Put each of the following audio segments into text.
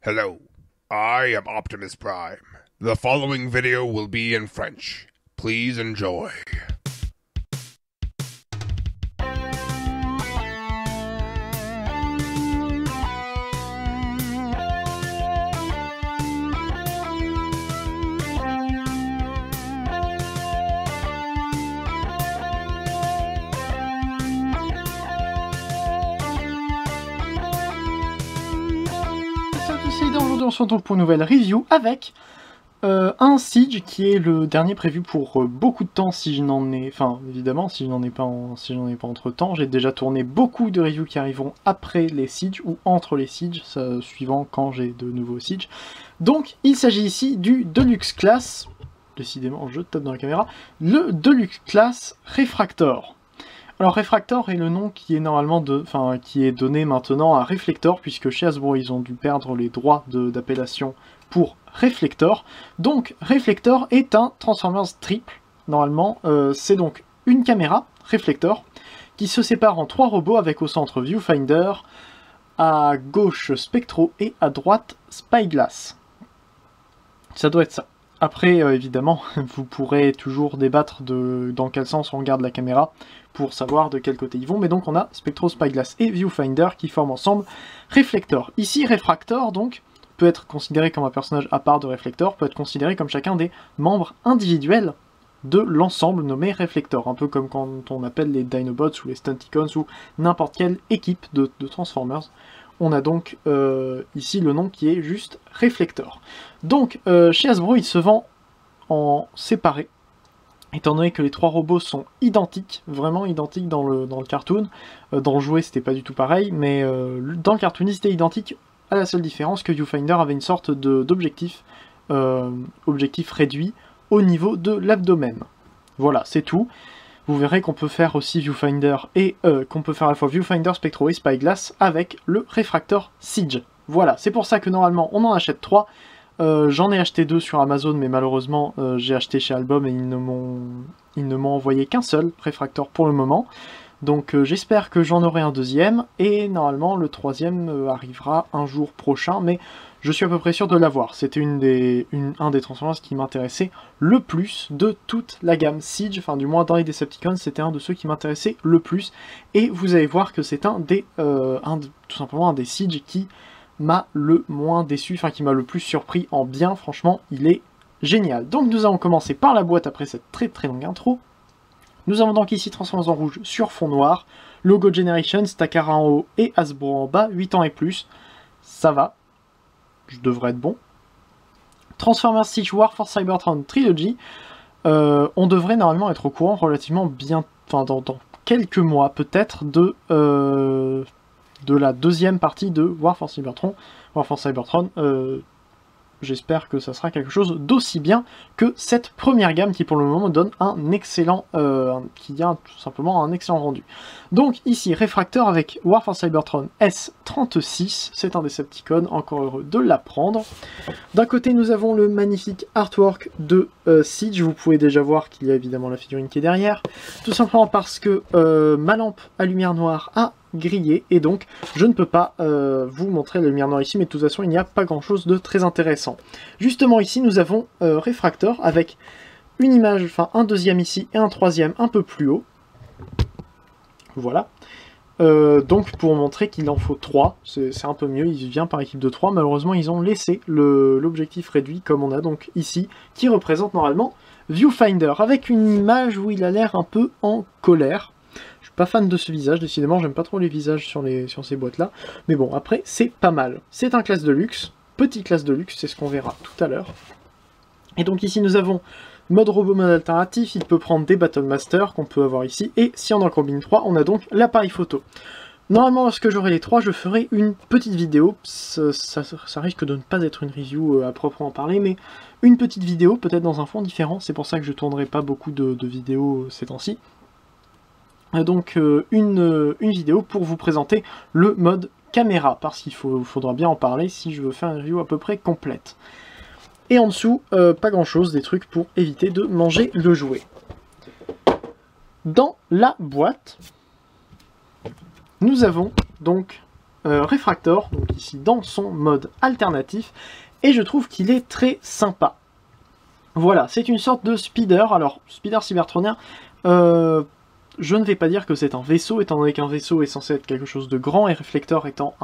Hello, I am Optimus Prime. The following video will be in French. Please enjoy. Aujourd'hui on se retrouve pour une nouvelle review avec un Siege qui est le dernier prévu pour beaucoup de temps si je n'en ai... Enfin évidemment si je n'en ai pas entre temps. J'ai déjà tourné beaucoup de reviews qui arriveront après les Siege ou entre les Siege, suivant quand j'ai de nouveaux Siege. Donc il s'agit ici du Deluxe Class, décidément je tape dans la caméra, le Deluxe Class Refractor. Alors Refractor est le nom qui est normalement qui est donné maintenant à Reflector, puisque chez Hasbro ils ont dû perdre les droits d'appellation pour Reflector. Donc Reflector est un Transformers triple, normalement. C'est donc une caméra, Reflector, qui se sépare en 3 robots avec au centre Viewfinder, à gauche Spectro et à droite Spyglass. Ça doit être ça. Après, évidemment, vous pourrez toujours débattre dans quel sens on regarde la caméra pour savoir de quel côté ils vont. Mais donc on a Spectro, Spyglass et Viewfinder qui forment ensemble Reflector. Ici, Refractor, donc, peut être considéré comme un personnage à part de Reflector, peut être considéré comme chacun des membres individuels de l'ensemble nommé Reflector. Un peu comme quand on appelle les Dinobots ou les Stunticons ou n'importe quelle équipe de Transformers. On a donc ici le nom qui est juste Reflector. Donc chez Hasbro il se vend en séparé, étant donné que les 3 robots sont identiques, vraiment identiques dans le cartoon. Dans le jouet c'était pas du tout pareil, mais dans le cartoon ils étaient identiques, à la seule différence que Viewfinder avait une sorte d'objectif objectif réduit au niveau de l'abdomen. Voilà, c'est tout. Vous verrez qu'on peut faire aussi Viewfinder et qu'on peut faire à la fois Viewfinder, Spectro et Spyglass avec le Refractor Siege. Voilà, c'est pour ça que normalement on en achète 3. J'en ai acheté 2 sur Amazon, mais malheureusement j'ai acheté chez Album et ils ne m'ont envoyé qu'un seul Refractor pour le moment. Donc j'espère que j'en aurai un deuxième, et normalement le troisième arrivera un jour prochain, mais je suis à peu près sûr de l'avoir. C'était un des Transformers qui m'intéressait le plus de toute la gamme Siege, enfin du moins dans les Decepticons, c'était un de ceux qui m'intéressait le plus, et vous allez voir que c'est tout simplement un des Siege qui m'a le moins déçu, enfin qui m'a le plus surpris en bien. Franchement il est génial. Donc nous allons commencer par la boîte après cette très très longue intro. Nous avons donc ici Transformers en rouge sur fond noir, logo Generations, Takara en haut et Hasbro en bas, 8 ans et plus, ça va, je devrais être bon. Transformers Siege War for Cybertron Trilogy, on devrait normalement être au courant relativement bien, enfin dans quelques mois peut-être, de la deuxième partie de War for Cybertron. J'espère que ça sera quelque chose d'aussi bien que cette première gamme qui pour le moment donne un excellent, qui a tout simplement un excellent rendu. Donc ici Refractor avec War for Cybertron S36, c'est un Decepticon, encore heureux de l'apprendre. D'un côté nous avons le magnifique artwork de Siege, vous pouvez déjà voir qu'il y a évidemment la figurine qui est derrière, tout simplement parce que ma lampe à lumière noire a grillé, et donc je ne peux pas vous montrer la lumière noire ici, mais de toute façon il n'y a pas grand chose de très intéressant. Justement ici nous avons Refractor avec une image, enfin un deuxième ici et un troisième un peu plus haut. Voilà. Donc pour montrer qu'il en faut 3, c'est un peu mieux, il vient par équipe de 3, malheureusement ils ont laissé l'objectif réduit comme on a donc ici, qui représente normalement Viewfinder, avec une image où il a l'air un peu en colère. Je suis pas fan de ce visage, décidément, j'aime pas trop les visages sur ces boîtes-là. Mais bon, après, c'est pas mal. C'est un classe de luxe, petit classe de luxe, c'est ce qu'on verra tout à l'heure. Et donc ici, nous avons mode robot, mode alternatif, il peut prendre des Battle Master qu'on peut avoir ici. Et si on en combine 3, on a donc l'appareil photo. Normalement, lorsque j'aurai les 3, je ferai une petite vidéo. Ça risque de ne pas être une review à proprement parler, mais une petite vidéo, peut-être dans un fond différent. C'est pour ça que je tournerai pas beaucoup de vidéos ces temps-ci. Donc une vidéo pour vous présenter le mode caméra, parce qu'il faudra bien en parler si je veux faire une review à peu près complète. Et en dessous, pas grand chose, des trucs pour éviter de manger le jouet. Dans la boîte, nous avons donc Refractor, donc ici dans son mode alternatif, et je trouve qu'il est très sympa. Voilà, c'est une sorte de speeder. Alors, speeder cybertronien, je ne vais pas dire que c'est un vaisseau, étant donné qu'un vaisseau est censé être quelque chose de grand, et Reflector étant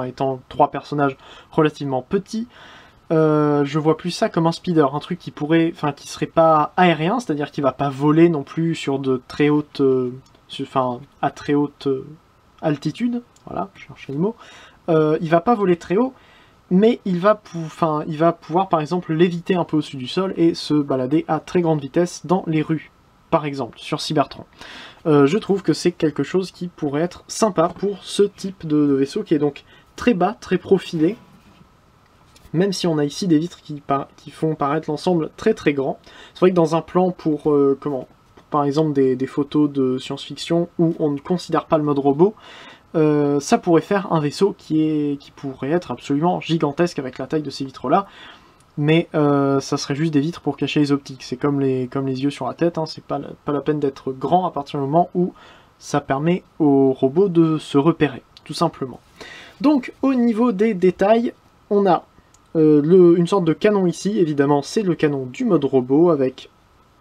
étant 3 personnages relativement petits, je vois plus ça comme un speeder, un truc qui pourrait, qui serait pas aérien, c'est-à-dire qu'il va pas voler non plus sur de très hautes, à très haute altitude, voilà, je cherchais le mot, il va pas voler très haut, mais il va pouvoir par exemple léviter un peu au-dessus du sol et se balader à très grande vitesse dans les rues, par exemple, sur Cybertron. Je trouve que c'est quelque chose qui pourrait être sympa pour ce type de vaisseau qui est donc très bas, très profilé, même si on a ici des vitres qui font paraître l'ensemble très très grand. C'est vrai que dans un plan pour par exemple des photos de science-fiction où on ne considère pas le mode robot, ça pourrait faire un vaisseau qui pourrait être absolument gigantesque avec la taille de ces vitres-là, mais ça serait juste des vitres pour cacher les optiques. C'est comme les yeux sur la tête, hein, c'est pas la peine d'être grand à partir du moment où ça permet au robot de se repérer, tout simplement. Donc au niveau des détails, on a une sorte de canon ici, évidemment c'est le canon du mode robot, avec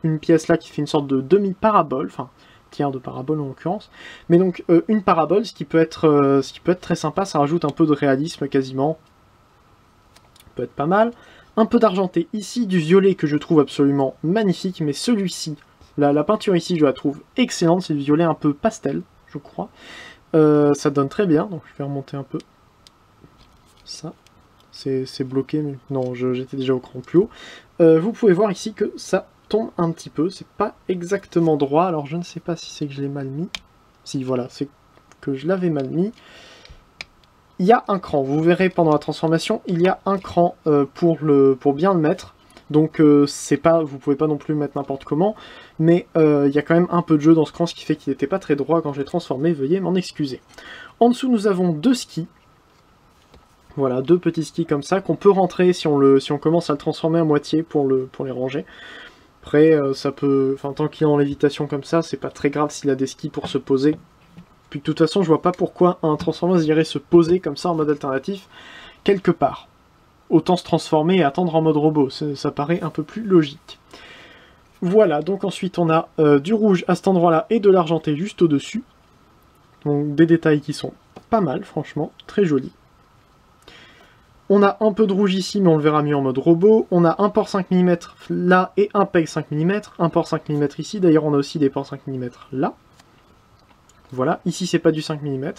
une pièce là qui fait une sorte de demi-parabole, enfin tiers de parabole en l'occurrence, mais donc une parabole, ce qui peut être très sympa, ça rajoute un peu de réalisme quasiment, ça peut être pas mal. Un peu d'argenté ici, du violet que je trouve absolument magnifique, mais celui-ci, la peinture ici je la trouve excellente, c'est du violet un peu pastel, je crois, ça donne très bien, donc je vais remonter un peu, ça, c'est bloqué, mais non, j'étais déjà au cran plus haut. Vous pouvez voir ici que ça tombe un petit peu, c'est pas exactement droit, alors je ne sais pas si c'est que je l'ai mal mis, si voilà, c'est que je l'avais mal mis. Il y a un cran, vous verrez pendant la transformation, il y a un cran pour bien le mettre, donc vous pouvez pas non plus le mettre n'importe comment, mais il y a quand même un peu de jeu dans ce cran, ce qui fait qu'il n'était pas très droit quand je l'ai transformé, veuillez m'en excuser. En dessous nous avons 2 skis, voilà, 2 petits skis comme ça, qu'on peut rentrer si on commence à le transformer à moitié pour les ranger. Après, ça peut, tant qu'il est en lévitation comme ça, c'est pas très grave s'il a des skis pour se poser. Puis de toute façon, je vois pas pourquoi un Transformers irait se poser comme ça en mode alternatif, quelque part. Autant se transformer et attendre en mode robot, ça paraît un peu plus logique. Voilà, donc ensuite on a du rouge à cet endroit-là et de l'argenté juste au-dessus. Donc des détails qui sont pas mal, franchement, très jolis. On a un peu de rouge ici, mais on le verra mieux en mode robot. On a un port 5 mm là et un peg 5 mm. Un port 5 mm ici, d'ailleurs on a aussi des ports 5 mm là. Voilà, ici c'est pas du 5 mm.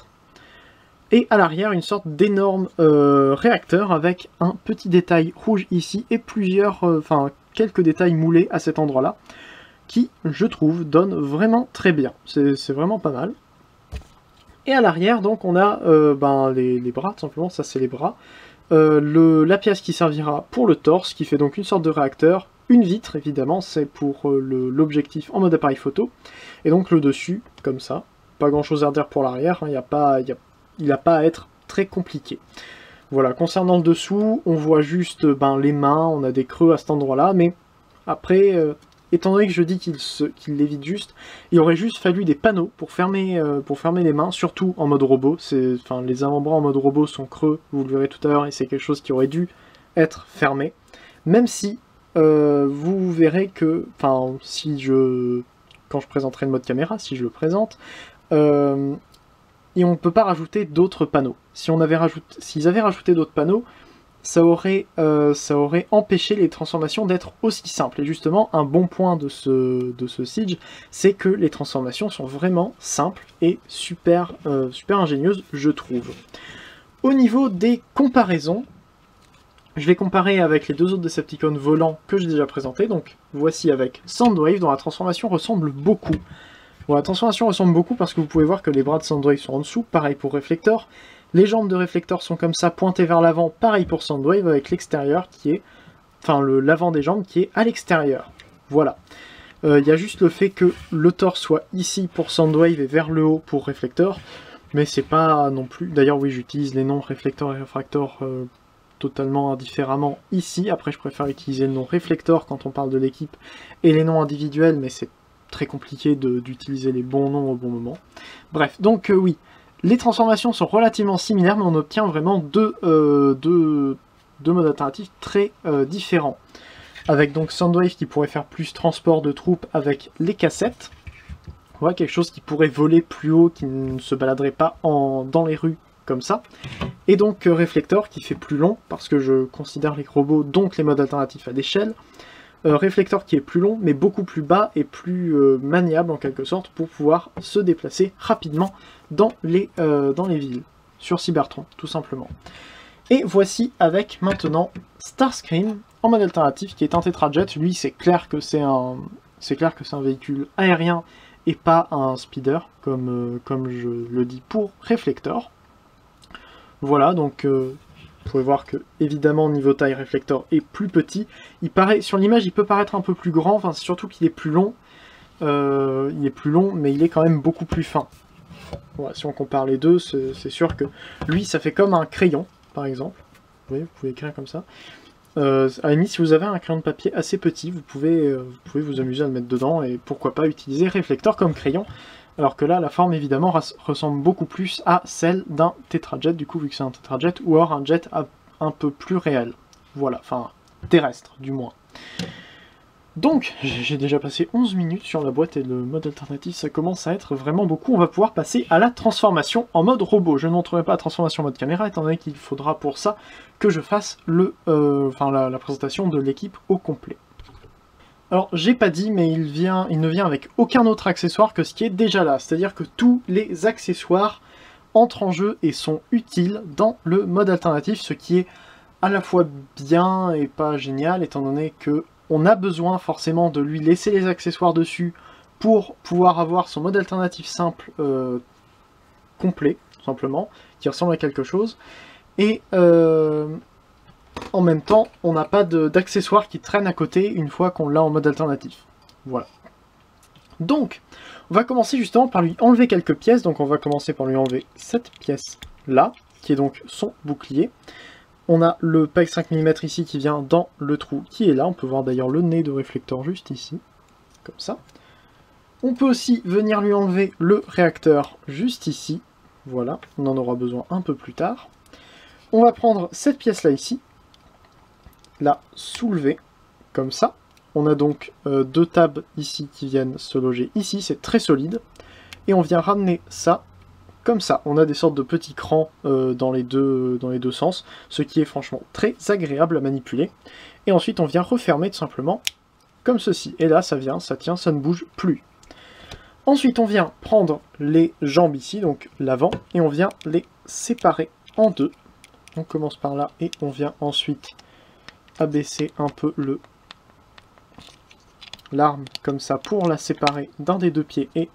Et à l'arrière, une sorte d'énorme réacteur avec un petit détail rouge ici et quelques détails moulés à cet endroit-là, qui, je trouve, donne vraiment très bien. C'est vraiment pas mal. Et à l'arrière, donc, on a les bras, tout simplement, ça c'est les bras. La pièce qui servira pour le torse, qui fait donc une sorte de réacteur, une vitre évidemment, c'est pour l'objectif en mode appareil photo, et donc le dessus, comme ça, pas grand chose à dire pour l'arrière, hein, il n'a pas à être très compliqué. Voilà, concernant le dessous, on voit juste les mains, on a des creux à cet endroit-là, mais après, étant donné que je dis qu'il l'évite juste, il aurait juste fallu des panneaux pour fermer les mains, surtout en mode robot. Les avant-bras en mode robot sont creux, vous le verrez tout à l'heure, et c'est quelque chose qui aurait dû être fermé. Même si vous verrez que, quand je présenterai le mode caméra, si je le présente, et on ne peut pas rajouter d'autres panneaux. S'ils avaient rajouté d'autres panneaux, ça aurait empêché les transformations d'être aussi simples. Et justement, un bon point de ce Siege, c'est que les transformations sont vraiment simples et super ingénieuses, je trouve. Au niveau des comparaisons, je vais comparer avec les 2 autres Decepticons volants que j'ai déjà présentés. Donc voici avec Soundwave, dont la transformation ressemble beaucoup. Bon, la transformation ressemble beaucoup parce que vous pouvez voir que les bras de Soundwave sont en dessous, pareil pour Reflector. Les jambes de Reflector sont comme ça, pointées vers l'avant, pareil pour Soundwave, avec l'extérieur qui est... l'avant des jambes qui est à l'extérieur. Voilà. Il y a juste le fait que le torse soit ici pour Soundwave et vers le haut pour Reflector, mais c'est pas non plus... D'ailleurs, oui, j'utilise les noms Reflector et Refractor totalement indifféremment ici. Après, je préfère utiliser le nom Reflector quand on parle de l'équipe et les noms individuels, mais c'est très compliqué d'utiliser les bons noms au bon moment. Bref, donc oui, Les transformations sont relativement similaires, mais on obtient vraiment deux modes alternatifs très différents. Avec donc Soundwave qui pourrait faire plus transport de troupes avec les cassettes. On voit quelque chose qui pourrait voler plus haut, qui ne se baladerait pas dans les rues comme ça. Et donc Reflector qui fait plus long, parce que je considère les robots, donc les modes alternatifs à l'échelle. Reflector qui est plus long, mais beaucoup plus bas et plus maniable en quelque sorte, pour pouvoir se déplacer rapidement dans les villes, sur Cybertron, tout simplement. Et voici avec maintenant Starscream en mode alternatif, qui est un Tetrajet. Lui, c'est clair que c'est un véhicule aérien et pas un speeder, comme je le dis pour Reflector. Voilà, donc vous pouvez voir que, évidemment, niveau taille, Reflector est plus petit. Sur l'image, il peut paraître un peu plus grand, enfin, c'est surtout qu'il est plus long. Mais il est quand même beaucoup plus fin. Voilà, si on compare les deux, c'est sûr que lui, ça fait comme un crayon, par exemple. Vous voyez, vous pouvez écrire comme ça. À la limite, si vous avez un crayon de papier assez petit, vous pouvez vous amuser à le mettre dedans, et pourquoi pas utiliser Reflector comme crayon. Alors que là, la forme, évidemment, ressemble beaucoup plus à celle d'un Tetrajet, du coup, vu que c'est un Tetrajet, ou alors un jet un peu plus réel. Voilà, enfin, terrestre, du moins. Donc, j'ai déjà passé 11 minutes sur la boîte, et le mode alternatif, ça commence à être vraiment beaucoup. On va pouvoir passer à la transformation en mode robot. Je ne montrerai pas la transformation en mode caméra, étant donné qu'il faudra pour ça que je fasse la présentation de l'équipe au complet. Alors, j'ai pas dit, mais il ne vient avec aucun autre accessoire que ce qui est déjà là. C'est-à-dire que tous les accessoires entrent en jeu et sont utiles dans le mode alternatif, ce qui est à la fois bien et pas génial, étant donné que on a besoin forcément de lui laisser les accessoires dessus pour pouvoir avoir son mode alternatif simple complet, tout simplement, qui ressemble à quelque chose. Et en même temps, on n'a pas d'accessoires qui traînent à côté une fois qu'on l'a en mode alternatif. Voilà. Donc, on va commencer justement par lui enlever quelques pièces. Donc on va commencer par lui enlever cette pièce-là, qui est donc son bouclier. On a le PEG 5 mm ici qui vient dans le trou qui est là. On peut voir d'ailleurs le nez de Reflector juste ici, comme ça. On peut aussi venir lui enlever le réacteur juste ici. Voilà, on en aura besoin un peu plus tard. On va prendre cette pièce-là ici, la soulever, comme ça. On a donc deux tables ici qui viennent se loger ici, c'est très solide. Et on vient ramener ça, comme ça. On a des sortes de petits crans dans les deux sens, ce qui est franchement très agréable à manipuler. Et ensuite on vient refermer tout simplement, comme ceci. Et là ça vient, ça tient, ça ne bouge plus. Ensuite on vient prendre les jambes ici, donc l'avant, et on vient les séparer en deux. On commence par là et on vient ensuite abaisser un peu l'arme comme ça pour la séparer d'un des deux pieds et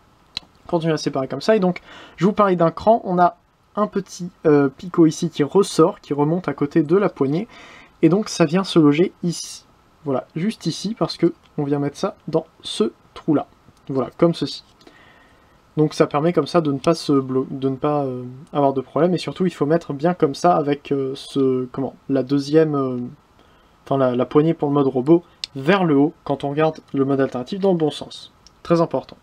continuer à la séparer comme ça. Et donc je vous parlais d'un cran, on a un petit picot ici qui ressort, qui remonte à côté de la poignée, et donc ça vient se loger ici. Voilà, juste ici, parce que on vient mettre ça dans ce trou là. Voilà, comme ceci. Donc ça permet comme ça de ne pas avoir de problème, et surtout il faut mettre bien comme ça avec la deuxième, la poignée pour le mode robot vers le haut quand on regarde le mode alternatif dans le bon sens. Très important.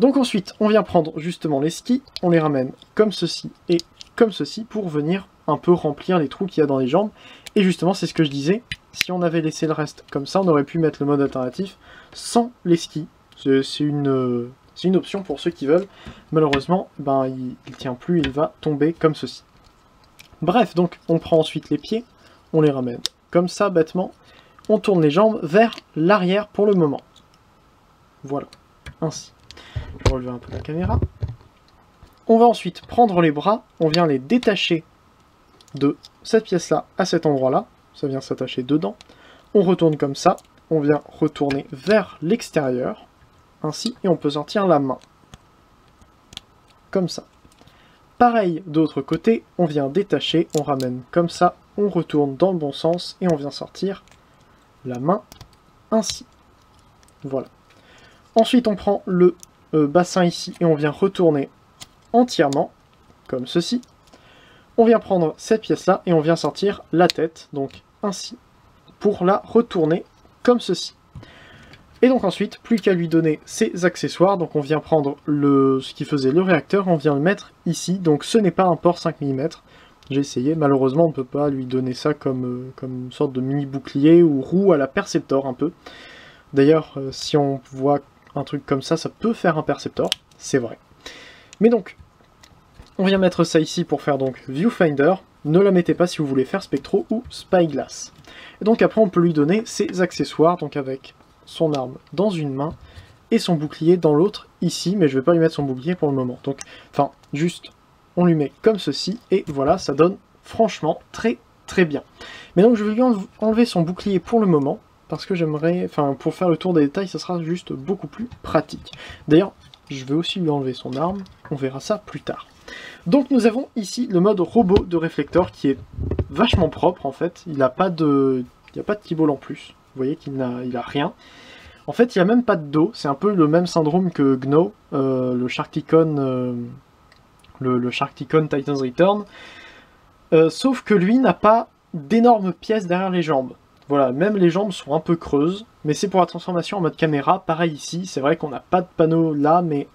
Donc ensuite on vient prendre justement les skis, on les ramène comme ceci et comme ceci pour venir un peu remplir les trous qu'il y a dans les jambes. Et justement c'est ce que je disais, si on avait laissé le reste comme ça, on aurait pu mettre le mode alternatif sans les skis. C'est une option pour ceux qui veulent. Malheureusement, il tient plus, il va tomber comme ceci. Bref, donc on prend ensuite les pieds, on les ramène comme ça, bêtement. On tourne les jambes vers l'arrière pour le moment. Voilà, ainsi. Je vais relever un peu la caméra. On va ensuite prendre les bras, on vient les détacher de cette pièce-là à cet endroit-là. Ça vient s'attacher dedans. On retourne comme ça, on vient retourner vers l'extérieur. Ainsi, et on peut sortir la main. Comme ça. Pareil, de l'autre côté, on vient détacher, on ramène comme ça, on retourne dans le bon sens, et on vient sortir la main ainsi. Voilà. Ensuite, on prend le bassin ici, et on vient retourner entièrement, comme ceci. On vient prendre cette pièce-là, et on vient sortir la tête, donc ainsi, pour la retourner comme ceci. Et donc ensuite, plus qu'à lui donner ses accessoires, donc on vient prendre ce qui faisait le réacteur, on vient le mettre ici, donc ce n'est pas un port 5 mm, j'ai essayé, malheureusement on ne peut pas lui donner ça comme une sorte de mini bouclier ou roue à la Perceptor un peu. D'ailleurs, si on voit un truc comme ça peut faire un Perceptor, c'est vrai. Mais donc, on vient mettre ça ici pour faire donc Viewfinder, ne la mettez pas si vous voulez faire Spectro ou Spyglass. Et donc après on peut lui donner ses accessoires, donc avec son arme dans une main et son bouclier dans l'autre ici, mais je vais pas lui mettre son bouclier pour le moment. Donc, enfin, juste, on lui met comme ceci, et voilà, ça donne franchement très très bien. Mais donc je vais lui enlever son bouclier pour le moment, parce que j'aimerais, enfin, pour faire le tour des détails, ça sera juste beaucoup plus pratique. D'ailleurs, je vais aussi lui enlever son arme, on verra ça plus tard. Donc nous avons ici le mode robot de réflecteur qui est vachement propre en fait, il n'a pas de keyboard en plus, vous voyez qu'il n'a rien. En fait il n'y a même pas de dos, c'est un peu le même syndrome que Gno, le Sharkticon, le Sharkticon Titan's Return, sauf que lui n'a pas d'énormes pièces derrière les jambes. Voilà, même les jambes sont un peu creuses, mais c'est pour la transformation en mode caméra, pareil ici, c'est vrai qu'on n'a pas de panneau là, mais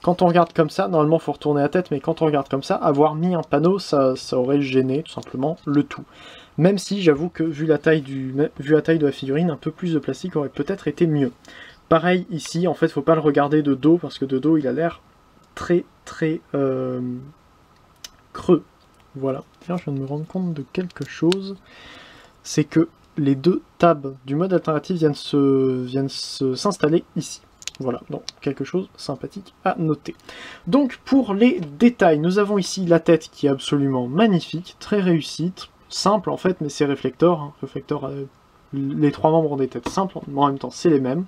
quand on regarde comme ça, normalement il faut retourner la tête, mais quand on regarde comme ça, avoir mis un panneau, ça aurait gêné tout simplement le tout. Même si j'avoue que vu la taille de la figurine, un peu plus de plastique aurait peut-être été mieux. Pareil ici, en fait faut pas le regarder de dos, parce que de dos il a l'air très très creux. Voilà. Tiens, je viens de me rendre compte de quelque chose, c'est que les deux tabs du mode alternatif viennent s'installer ici. Voilà, donc quelque chose de sympathique à noter. Donc pour les détails, nous avons ici la tête qui est absolument magnifique, très réussie, simple en fait, mais c'est réflecteur. Hein. Réflecteur, les trois membres ont des têtes simples, mais en même temps c'est les mêmes.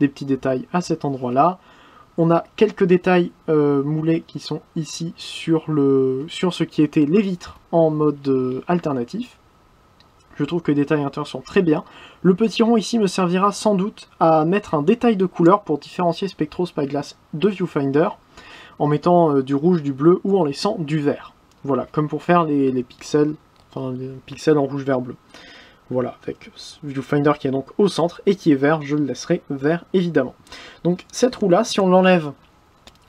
Des petits détails à cet endroit-là. On a quelques détails moulés qui sont ici sur ce qui était les vitres en mode alternatif. Je trouve que les détails intérieurs sont très bien. Le petit rond ici me servira sans doute à mettre un détail de couleur pour différencier Spectro Spyglass de Viewfinder, en mettant du rouge, du bleu ou en laissant du vert. Voilà, comme pour faire les pixels, enfin les pixels en rouge, vert, bleu. Voilà, avec Viewfinder qui est donc au centre et qui est vert, je le laisserai vert évidemment. Donc cette roue là, si on l'enlève,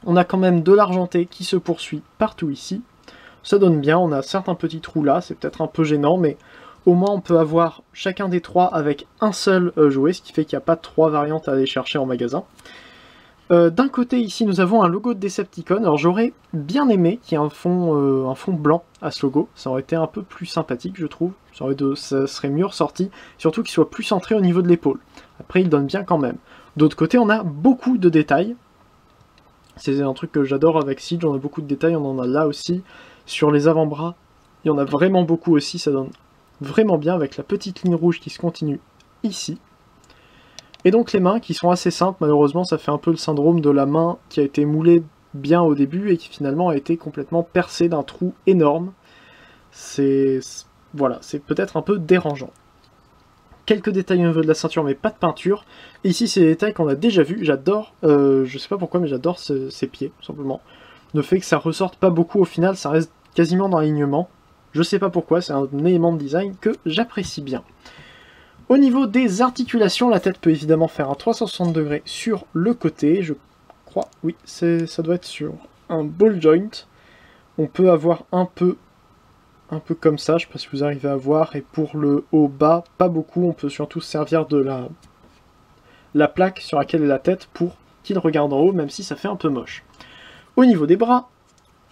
on a quand même de l'argenté qui se poursuit partout ici. Ça donne bien, on a certains petits trous là, c'est peut-être un peu gênant, mais au moins on peut avoir chacun des trois avec un seul jouet, ce qui fait qu'il n'y a pas trois variantes à aller chercher en magasin. D'un côté ici nous avons un logo de Decepticon, alors j'aurais bien aimé qu'il y ait un fond blanc à ce logo, ça aurait été un peu plus sympathique je trouve, ça serait mieux ressorti, surtout qu'il soit plus centré au niveau de l'épaule. Après il donne bien quand même. D'autre côté on a beaucoup de détails, c'est un truc que j'adore avec Siege, on a beaucoup de détails, on en a là aussi, sur les avant-bras, il y en a vraiment beaucoup aussi, ça donne vraiment bien avec la petite ligne rouge qui se continue ici. Et donc les mains qui sont assez simples, malheureusement ça fait un peu le syndrome de la main qui a été moulée bien au début et qui finalement a été complètement percée d'un trou énorme. Voilà, c'est peut-être un peu dérangeant. Quelques détails au niveau de la ceinture mais pas de peinture. Et ici c'est des détails qu'on a déjà vus, j'adore, je sais pas pourquoi mais j'adore ces pieds tout simplement. Le fait que ça ressorte pas beaucoup au final, ça reste quasiment dans l'alignement. Je sais pas pourquoi, c'est un élément de design que j'apprécie bien. Au niveau des articulations, la tête peut évidemment faire un 360 degrés sur le côté, je crois, oui, ça doit être sur un ball joint. On peut avoir un peu comme ça, je sais pas si vous arrivez à voir, et pour le haut bas, pas beaucoup, on peut surtout se servir de la plaque sur laquelle est la tête pour qu'il regarde en haut, même si ça fait un peu moche. Au niveau des bras,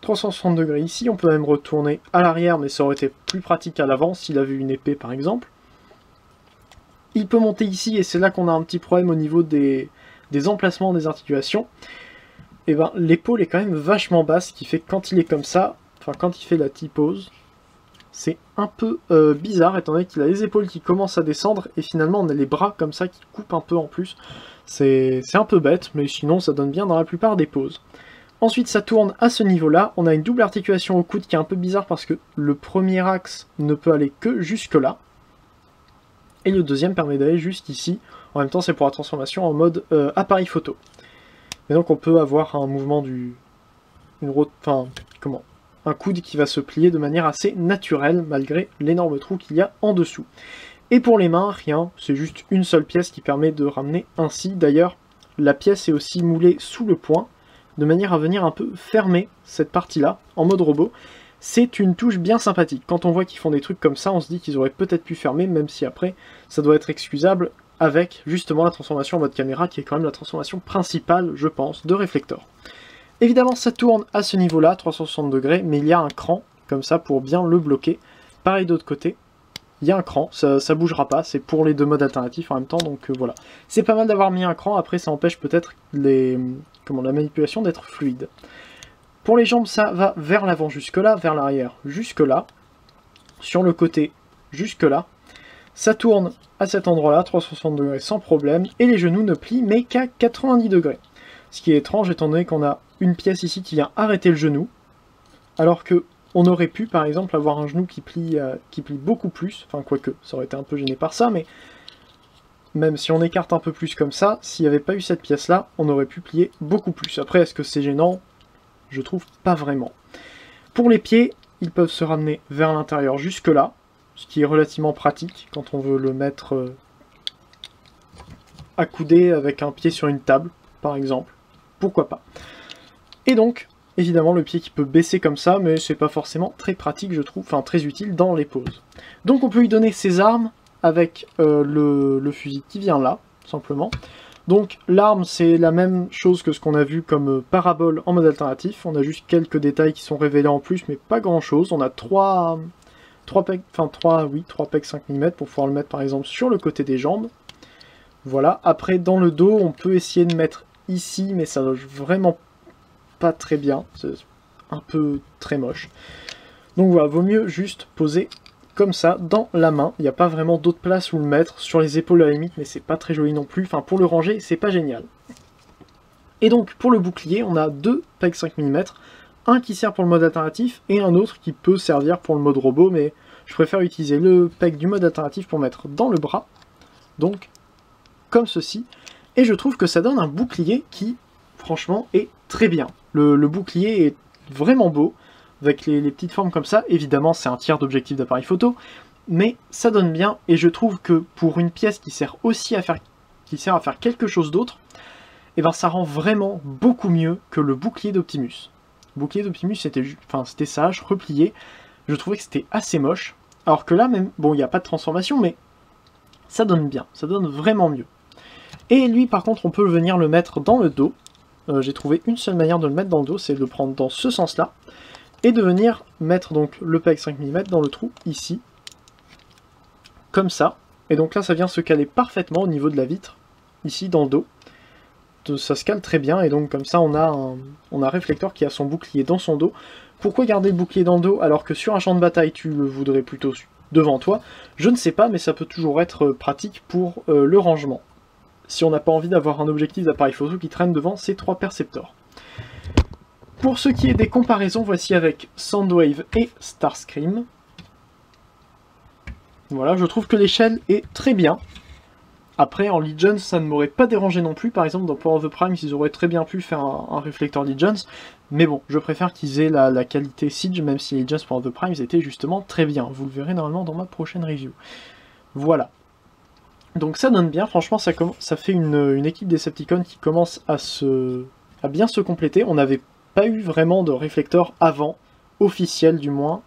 360 degrés ici, on peut même retourner à l'arrière, mais ça aurait été plus pratique à l'avant s'il avait une épée par exemple. Il peut monter ici, et c'est là qu'on a un petit problème au niveau des emplacements des articulations. Et ben l'épaule est quand même vachement basse, ce qui fait que quand il est comme ça, enfin quand il fait la T-pose, c'est un peu bizarre, étant donné qu'il a les épaules qui commencent à descendre, et finalement on a les bras comme ça qui coupent un peu en plus. C'est un peu bête, mais sinon ça donne bien dans la plupart des poses. Ensuite ça tourne à ce niveau-là, on a une double articulation au coude qui est un peu bizarre parce que le premier axe ne peut aller que jusque là. Et le deuxième permet d'aller jusqu'ici. En même temps c'est pour la transformation en mode appareil photo. Et donc on peut avoir un mouvement un coude qui va se plier de manière assez naturelle malgré l'énorme trou qu'il y a en dessous. Et pour les mains, rien, c'est juste une seule pièce qui permet de ramener ainsi. D'ailleurs, la pièce est aussi moulée sous le point, de manière à venir un peu fermer cette partie-là, en mode robot. C'est une touche bien sympathique. Quand on voit qu'ils font des trucs comme ça, on se dit qu'ils auraient peut-être pu fermer, même si après, ça doit être excusable avec justement la transformation en mode caméra, qui est quand même la transformation principale, je pense, de Reflector. Évidemment, ça tourne à ce niveau-là, 360 degrés, mais il y a un cran, comme ça, pour bien le bloquer. Pareil d'autre côté, il y a un cran, ça bougera pas, c'est pour les deux modes alternatifs en même temps, donc voilà. C'est pas mal d'avoir mis un cran, après ça empêche peut-être la manipulation d'être fluide. Pour les jambes, ça va vers l'avant jusque-là, vers l'arrière jusque-là, sur le côté jusque-là. Ça tourne à cet endroit-là, 360 degrés sans problème, et les genoux ne plient mais qu'à 90 degrés. Ce qui est étrange étant donné qu'on a une pièce ici qui vient arrêter le genou, alors que on aurait pu par exemple avoir un genou qui plie beaucoup plus, enfin quoique, ça aurait été un peu gêné par ça, mais même si on écarte un peu plus comme ça, s'il n'y avait pas eu cette pièce-là, on aurait pu plier beaucoup plus. Après, est-ce que c'est gênant? Je trouve pas vraiment. Pour les pieds, ils peuvent se ramener vers l'intérieur jusque-là, ce qui est relativement pratique quand on veut le mettre accoudé avec un pied sur une table, par exemple. Pourquoi pas. Et donc, évidemment, le pied qui peut baisser comme ça, mais c'est pas forcément très pratique, je trouve, enfin très utile dans les poses. Donc on peut lui donner ses armes avec le fusil qui vient là, simplement. Donc l'arme, c'est la même chose que ce qu'on a vu comme parabole en mode alternatif. On a juste quelques détails qui sont révélés en plus, mais pas grand chose. On a 3 pegs 5 mm pour pouvoir le mettre par exemple sur le côté des jambes. Voilà, après dans le dos, on peut essayer de mettre ici, mais ça loge vraiment pas très bien. C'est un peu très moche. Donc voilà, vaut mieux juste poser comme ça, dans la main. Il n'y a pas vraiment d'autre place où le mettre, sur les épaules à la limite, mais c'est pas très joli non plus. Enfin, pour le ranger, c'est pas génial. Et donc, pour le bouclier, on a 2 pegs 5 mm, un qui sert pour le mode alternatif, et un autre qui peut servir pour le mode robot, mais je préfère utiliser le peg du mode alternatif pour mettre dans le bras, donc, comme ceci. Et je trouve que ça donne un bouclier qui, franchement, est très bien. Le bouclier est vraiment beau, avec les petites formes comme ça. Évidemment, c'est un tiers d'objectif d'appareil photo, mais ça donne bien, et je trouve que pour une pièce qui sert aussi à faire quelque chose d'autre, et ben ça rend vraiment beaucoup mieux que le bouclier d'Optimus. Le bouclier d'Optimus, c'était sage, replié, je trouvais que c'était assez moche, alors que là, même, bon, il n'y a pas de transformation, mais ça donne bien, ça donne vraiment mieux. Et lui, par contre, on peut venir le mettre dans le dos. J'ai trouvé une seule manière de le mettre dans le dos, c'est de le prendre dans ce sens-là, et de venir mettre donc le peg 5 mm dans le trou ici, comme ça. Et donc là, ça vient se caler parfaitement au niveau de la vitre, ici dans le dos. Ça se cale très bien, et donc comme ça, on a Reflector qui a son bouclier dans son dos. Pourquoi garder le bouclier dans le dos alors que sur un champ de bataille, tu le voudrais plutôt devant toi? Je ne sais pas, mais ça peut toujours être pratique pour le rangement, si on n'a pas envie d'avoir un objectif d'appareil photo qui traîne devant ces 3 percepteurs. Pour ce qui est des comparaisons, voici avec Soundwave et Starscream. Voilà, je trouve que l'échelle est très bien. Après, en Legends, ça ne m'aurait pas dérangé non plus. Par exemple, dans Power of the Prime, ils auraient très bien pu faire un Reflector Legends. Mais bon, je préfère qu'ils aient la qualité Siege, même si les Legends Power of the Prime étaient justement très bien. Vous le verrez normalement dans ma prochaine review. Voilà. Donc ça donne bien, franchement, ça fait une équipe Decepticons qui commence à bien se compléter. On n'avait pas eu vraiment de réflecteur avant, officiel du moins,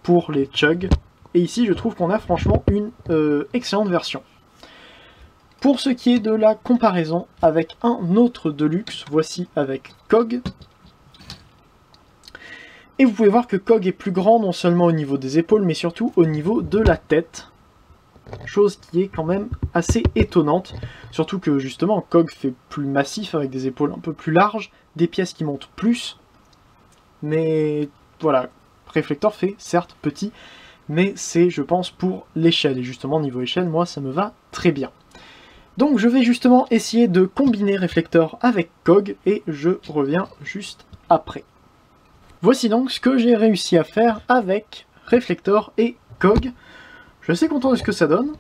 pour les Chug. Et ici, je trouve qu'on a franchement une excellente version. Pour ce qui est de la comparaison avec un autre Deluxe, voici avec Cog. Et vous pouvez voir que Cog est plus grand non seulement au niveau des épaules, mais surtout au niveau de la tête. Chose qui est quand même assez étonnante, surtout que justement Cog fait plus massif avec des épaules un peu plus larges, des pièces qui montent plus, mais voilà, Reflector fait certes petit, mais c'est je pense pour l'échelle, et justement niveau échelle, moi ça me va très bien. Donc je vais justement essayer de combiner Reflector avec Cog, et je reviens juste après. Voici donc ce que j'ai réussi à faire avec Reflector et Cog. Je suis assez content de ce que ça donne.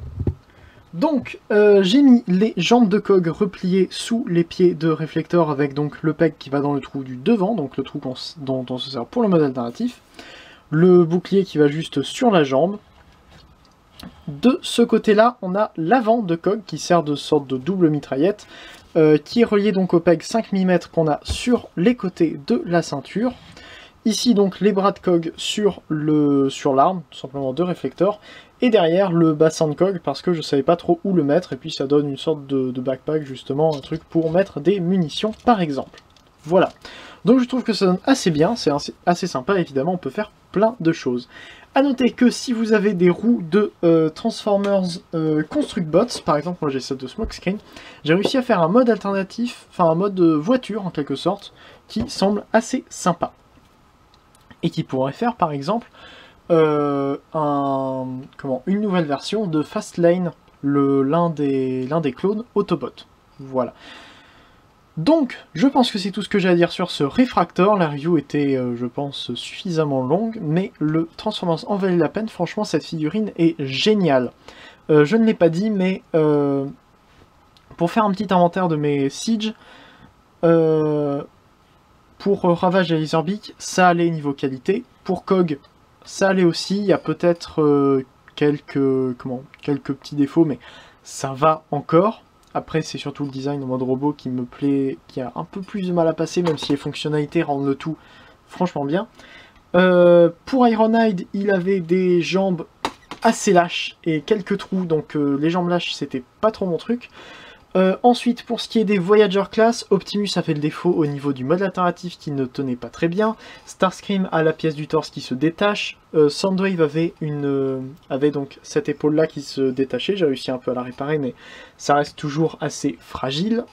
Donc, j'ai mis les jambes de Cog repliées sous les pieds de Reflector avec donc le peg qui va dans le trou du devant, donc le trou dont on se sert pour le mode alternatif. Le bouclier qui va juste sur la jambe. de ce côté-là, on a l'avant de Cog qui sert de sorte de double mitraillette, qui est relié donc au peg 5 mm qu'on a sur les côtés de la ceinture. Ici donc les bras de Cog sur l'arme, tout simplement de réflecteur, et derrière le bassin de Cog parce que je savais pas trop où le mettre, et puis ça donne une sorte de backpack justement, un truc pour mettre des munitions par exemple. Voilà, donc je trouve que ça donne assez bien, c'est assez sympa, évidemment on peut faire plein de choses. A noter que si vous avez des roues de Transformers Construct Bots, par exemple moi j'ai celle de Smokescreen, j'ai réussi à faire un mode alternatif, enfin un mode voiture en quelque sorte, qui semble assez sympa. Et qui pourrait faire par exemple une nouvelle version de Fastlane, l'un des clones Autobot. Voilà. Donc, je pense que c'est tout ce que j'ai à dire sur ce Refractor. La review était, je pense, suffisamment longue, mais le Transformers en valait la peine. Franchement, cette figurine est géniale. Je ne l'ai pas dit, mais pour faire un petit inventaire de mes Siege, pour Ravage et Laserbeak, ça allait niveau qualité. Pour Cog, ça allait aussi. Il y a peut-être quelques petits défauts, mais ça va encore. Après, c'est surtout le design en mode robot qui me plaît, qui a un peu plus de mal à passer, même si les fonctionnalités rendent le tout franchement bien. Pour Ironhide, il avait des jambes assez lâches et quelques trous, donc les jambes lâches, c'était pas trop mon truc. Ensuite, pour ce qui est des Voyager Class, Optimus a fait le défaut au niveau du mode alternatif qui ne tenait pas très bien. Starscream a la pièce du torse qui se détache. Soundwave avait donc cette épaule-là qui se détachait. J'ai réussi un peu à la réparer, mais ça reste toujours assez fragile.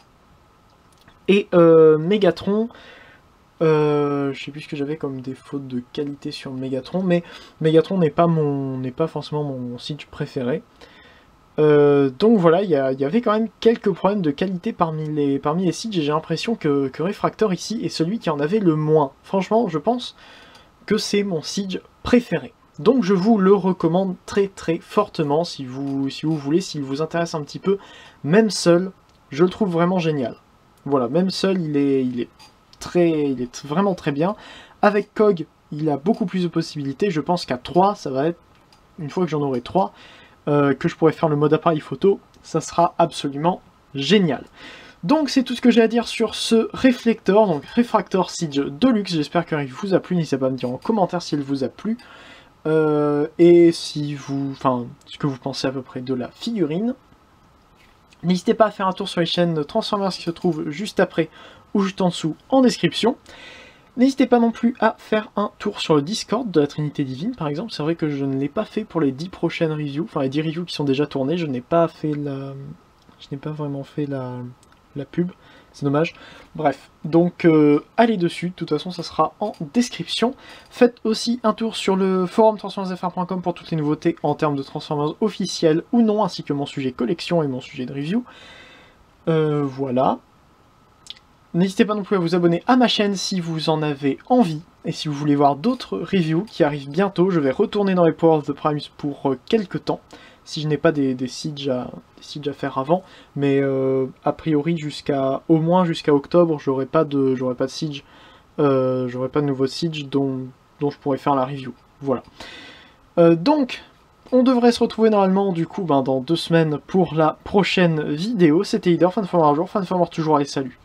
Et Megatron, je sais plus ce que j'avais comme défaut de qualité sur Megatron, mais Megatron n'est pas forcément mon Siege préféré. Donc voilà, il y avait quand même quelques problèmes de qualité parmi les Siege, et j'ai l'impression que Refractor ici est celui qui en avait le moins. Franchement, je pense que c'est mon Siege préféré. Donc je vous le recommande très très fortement si vous voulez, s'il vous intéresse un petit peu. Même seul, je le trouve vraiment génial. Voilà, même seul, il est vraiment très bien. Avec Cog, il a beaucoup plus de possibilités. Je pense qu'à 3, ça va être, une fois que j'en aurai 3, que je pourrais faire le mode appareil photo, ça sera absolument génial. Donc c'est tout ce que j'ai à dire sur ce Reflector, donc Refractor Siege Deluxe. J'espère qu'il vous a plu, n'hésitez pas à me dire en commentaire s'il vous a plu. Et ce que vous pensez à peu près de la figurine. N'hésitez pas à faire un tour sur les chaînes Transformers qui se trouvent juste après ou juste en dessous en description. N'hésitez pas non plus à faire un tour sur le Discord de la Trinité Divine, par exemple. C'est vrai que je ne l'ai pas fait pour les 10 prochaines reviews, enfin les 10 reviews qui sont déjà tournées. Je n'ai pas vraiment fait la pub, c'est dommage. Bref, donc allez dessus, de toute façon ça sera en description. Faites aussi un tour sur le forum transformersfr.com pour toutes les nouveautés en termes de Transformers officiels ou non, ainsi que mon sujet collection et mon sujet de review. Voilà. N'hésitez pas non plus à vous abonner à ma chaîne si vous en avez envie, et si vous voulez voir d'autres reviews qui arrivent bientôt. Je vais retourner dans les Power of the Primes pour quelques temps, si je n'ai pas des Siege à faire avant, mais a priori au moins jusqu'à octobre, j'aurai pas de Siege, j'aurai pas de nouveau Siege dont je pourrais faire la review. Voilà. Donc, on devrait se retrouver normalement du coup dans 2 semaines pour la prochaine vidéo. C'était Leader, Fanformer un jour, Fanformer toujours, allez salut.